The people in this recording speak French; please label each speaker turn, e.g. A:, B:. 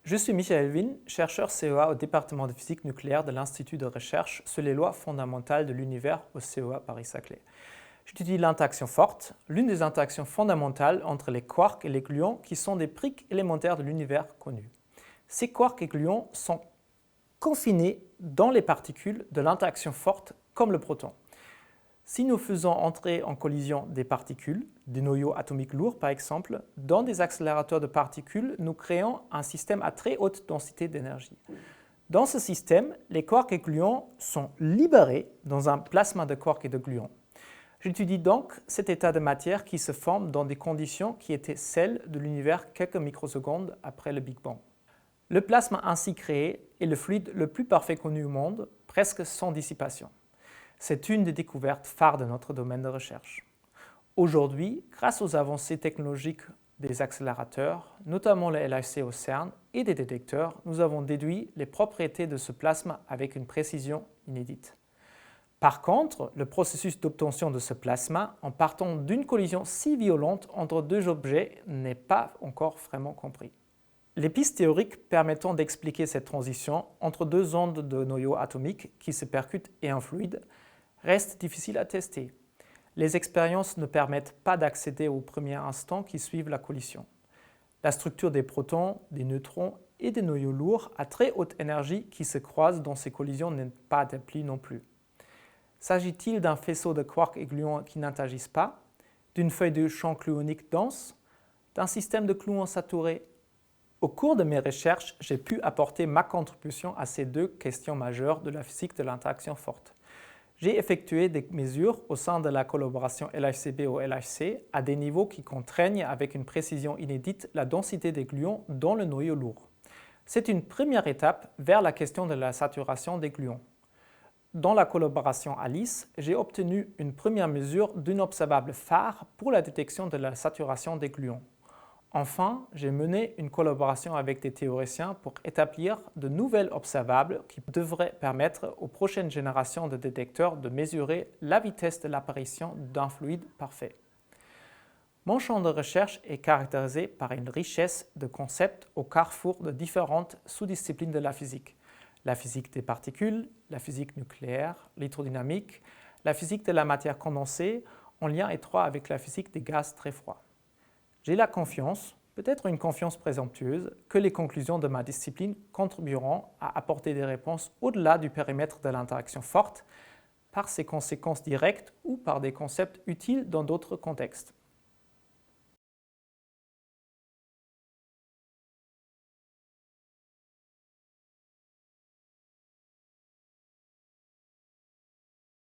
A: Je suis Michael Wien, chercheur CEA au département de physique nucléaire de l'Institut de recherche sur les lois fondamentales de l'univers au CEA Paris-Saclay. J'étudie l'interaction forte, l'une des interactions fondamentales entre les quarks et les gluons qui sont des briques élémentaires de l'univers connu. Ces quarks et gluons sont confinés dans les particules de l'interaction forte comme le proton. Si nous faisons entrer en collision des particules, des noyaux atomiques lourds par exemple, dans des accélérateurs de particules, nous créons un système à très haute densité d'énergie. Dans ce système, les quarks et gluons sont libérés dans un plasma de quarks et de gluons. J'étudie donc cet état de matière qui se forme dans des conditions qui étaient celles de l'univers quelques microsecondes après le Big Bang. Le plasma ainsi créé est le fluide le plus parfait connu au monde, presque sans dissipation. C'est une des découvertes phares de notre domaine de recherche. Aujourd'hui, grâce aux avancées technologiques des accélérateurs, notamment le LHC au CERN et des détecteurs, nous avons déduit les propriétés de ce plasma avec une précision inédite. Par contre, le processus d'obtention de ce plasma, en partant d'une collision si violente entre deux objets, n'est pas encore vraiment compris. Les pistes théoriques permettant d'expliquer cette transition entre deux ondes de noyaux atomiques qui se percutent et un fluide restent difficiles à tester. Les expériences ne permettent pas d'accéder aux premiers instants qui suivent la collision. La structure des protons, des neutrons et des noyaux lourds à très haute énergie qui se croisent dans ces collisions n'est pas établie non plus. S'agit-il d'un faisceau de quarks et gluons qui n'interagissent pas, d'une feuille de champ gluonique dense, d'un système de gluons saturés? Au cours de mes recherches, j'ai pu apporter ma contribution à ces deux questions majeures de la physique de l'interaction forte. J'ai effectué des mesures au sein de la collaboration LHCb au LHC à des niveaux qui contraignent avec une précision inédite la densité des gluons dans le noyau lourd. C'est une première étape vers la question de la saturation des gluons. Dans la collaboration ALICE, j'ai obtenu une première mesure d'une observable phare pour la détection de la saturation des gluons. Enfin, j'ai mené une collaboration avec des théoriciens pour établir de nouvelles observables qui devraient permettre aux prochaines générations de détecteurs de mesurer la vitesse de l'apparition d'un fluide parfait. Mon champ de recherche est caractérisé par une richesse de concepts au carrefour de différentes sous-disciplines de la physique des particules, la physique nucléaire, l'hydrodynamique, la physique de la matière condensée en lien étroit avec la physique des gaz très froids. J'ai la confiance, peut-être une confiance présomptueuse, que les conclusions de ma discipline contribueront à apporter des réponses au-delà du périmètre de l'interaction forte, par ses conséquences directes ou par des concepts utiles dans d'autres contextes.